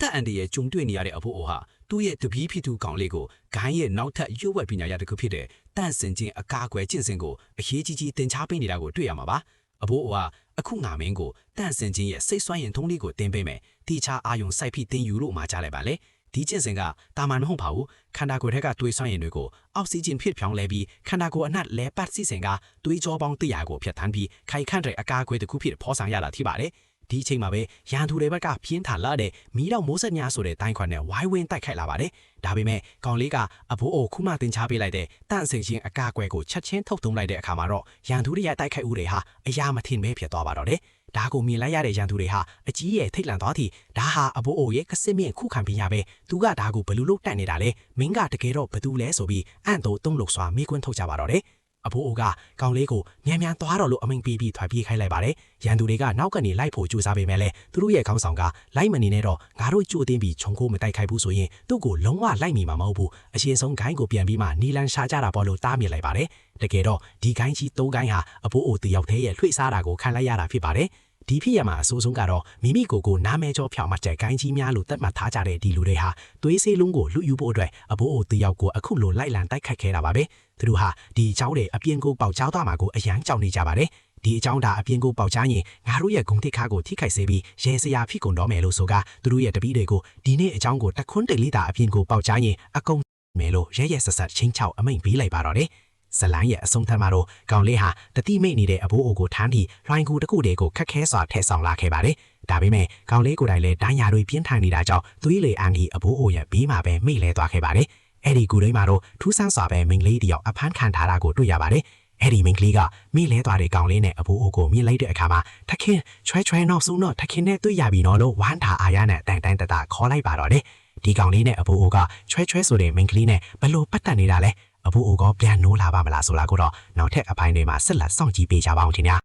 သက်အန်ဒီရဲ့ဂျုံတွေ့နေရတဲ့အဖို့အိုဟာသူ့ရဲ့တပီးဖြစ်သူကောင်လေးကိုဂိုင်းရဲ့နောက်ထပ်ရွတ်ဝက်ပညာရတစ်ခုဖြစ်တဲ့တန့်စင်ချင်းအကာအကွယ်ကျင့်စဉ်ကိုအရေးကြီးကြီးသင်ကြားပေးနေတာကိုတွေ့ရမှာပါအဖို့အိုဟာအခုငါမင်းကိုတန့်စင်ချင်းရဲ့စိတ်ဆွမ်းရင်ထုံးလေးကိုတင်ပေးမယ်တိချာအာယုံစိုက်ဖိတင်ယူလို့မှာကြားလိုက်ပါလေဒီကျင့်စဉ်ကတာမန်မဟုတ်ပါဘူးခန္ဓာကိုယ်ထက်ကတွေးဆွမ်းရင်တွေကိုအောက်ဆီဂျင်ဖြစ်ဖြောင်းလဲပြီးခန္ဓာကိုယ်အနှံ့လဲပတ်စီစဉ်ကတွေးကြောပေါင်း100ကိုဖြတ်ထန်းပြီးခိုင်ခန့်တဲ့အကာအကွယ်တစ်ခုဖြစ်ဖော်ဆောင်ရတာဖြစ်ပါတယ်ဒီအချိန်မှာပဲရန်သူတွေဘက်ကပြင်းထန်လာတဲ့မီးတော့မိုးဆက်ညာဆိုတဲ့တိုင်းခွက်နဲ့ဝိုင်းဝန်းတိုက်ခိုက်လာပါတယ်ဒါပေမဲ့ကောင်လေးကအဘိုးအိုခုမှတင်ချပေးလိုက်တဲ့တန့်စင်ချင်းအကာအကွယ်ကိုချက်ချင်းထုတ်သုံးလိုက်တဲ့အခါမှာတော့ရန်သူတွေရဲ့တိုက်ခိုက်ဦးတွေဟာအရာမထင်ပဲဖြစ်သွားပါတော့တယ်ဒါကိုမြင်လိုက်ရတဲ့ရန်သူတွေဟာအကြီးရဲ့ထိတ်လန့်သွားသည့်ဒါဟာအဘိုးအိုရဲ့ကစစ်မြင့်ခုခံပညာပဲသူကဒါကိုဘလူလို့တတ်နေတာလေမင်းကတကယ်တော့ဘသူလဲဆိုပြီးအန့်တိုးတုံးလို့စွာမိကွန်းထုတ်ကြပါတော့တယ်အဘိုးအိုကကောင်လေးကိုမြန်မြန်သွားတော့လို့အမိန်ပေးပြီးထွက်ပြေးခိုင်းလိုက်ပါတယ်ရန်သူတွေကနောက်ကနေလိုက်ဖို့ကြိုးစားပေမဲ့လည်းသူတို့ရဲ့ခေါင်းဆောင်ကလိုက်မနေနဲ့တော့ငါတို့ကြိုးတင်းပြီးခြုံကိုမတိုက်ခိုက်ဘူးဆိုရင်သူ့ကိုလုံးဝလိုက်မိမှာမဟုတ်ဘူးအရှင်းဆုံးဂိုင်းကိုပြန်ပြီးမှနီလန်ရှာကြတာပေါ့လို့တားမြစ်လိုက်ပါတယ်တကယ်တော့ဒီဂိုင်းကြီး၃ဂိုင်းဟာအဘိုးအိုတယောက်တည်းရဲ့လွှတ်စားတာကိုခံလိုက်ရတာဖြစ်ပါတယ်ဒီဖြစ်ရမှာအဆိုးဆုံးကတော့မိမိကိုနားမဲကြောဖြောင်းမှတဲ့ဂိုင်းကြီးများလို့သတ်မှတ်ထားကြတဲ့ဒီလူတွေဟာသွေးဆေးလုံးကိုလူယူဖို့အတွက်အဘိုးအိုတယောက်ကိုအခုလိုလိုက်လံတိုက်ခိုက်ခဲ့တာပါပဲသူတို့ဟာဒီအကြောင်းတွေအပြင်ကိုပေါက်ချသွားမှာကိုအယမ်းကြောက်နေကြပါတယ်ဒီအကြောင်းဒါအပြင်ကိုပေါက်ချရင်ငါတို့ရဲ့ဂုံတိခါကိုထိခိုက်စေပြီးရဲစရာဖြစ်ကုန်တော့မယ်လို့ဆိုကသူတို့ရဲ့တပည့်တွေကိုဒီနေ့အကြောင်းကိုတခွန်းတိတ်လေးတာအပြင်ကိုပေါက်ချရင်အကုန်မယ်လို့ရဲရဲဆက်ဆက်ချင်းချောက်အမိန်ပေးလိုက်ပါတော့တယ်ဇလိုင်းရဲ့အဆုံးသတ်မှာတော့ကောင်လေးဟာတတိမိတ်နေတဲ့အဘိုးအိုကိုထမ်းပြီးလွှိုင်းကူတစ်ခုတည်းကိုခက်ခဲစွာထည့်ဆောင်လာခဲ့ပါတယ်။ဒါပေမဲ့ကောင်လေးကိုယ်တိုင်လည်းဒိုင်းယာတွေပြင်းထန်နေတာကြောင့်သွေးလေအန်ကြီးအဘိုးအိုရဲ့ဘေးမှာပဲမိလဲသွားခဲ့ပါတယ်။အဲ့ဒီကူတိုင်းမှာတော့ထူးဆန်းစွာပဲမိန်းကလေးတယောက်အဖမ်းခံထားတာကိုတွေ့ရပါတယ်။အဲ့ဒီမိန်းကလေးကမိလဲသွားတဲ့ကောင်လေးနဲ့အဘိုးအိုကိုမြင်လိုက်တဲ့အခါမှာထခင်ချွဲနောက်ဆုံးတော့ထခင်နဲ့တွေ့ရပြီနော်လို့ဝမ်းသာအားရနဲ့တိုင်တတခေါ်လိုက်ပါတော့တယ်။ဒီကောင်လေးနဲ့အဘိုးအိုကချွဲဆိုတဲ့မိန်းကလေးနဲ့ဘလို့ပတ်သက်နေတာလဲအဘိုးအိုကပြန်နိုးလာပါမလားဆိုလာကိုတော့နောက်ထပ်အပိုင်းတွေမှာဆက်လက်စောင့်ကြည့်ပေးကြပါအောင်ခင်ဗျာ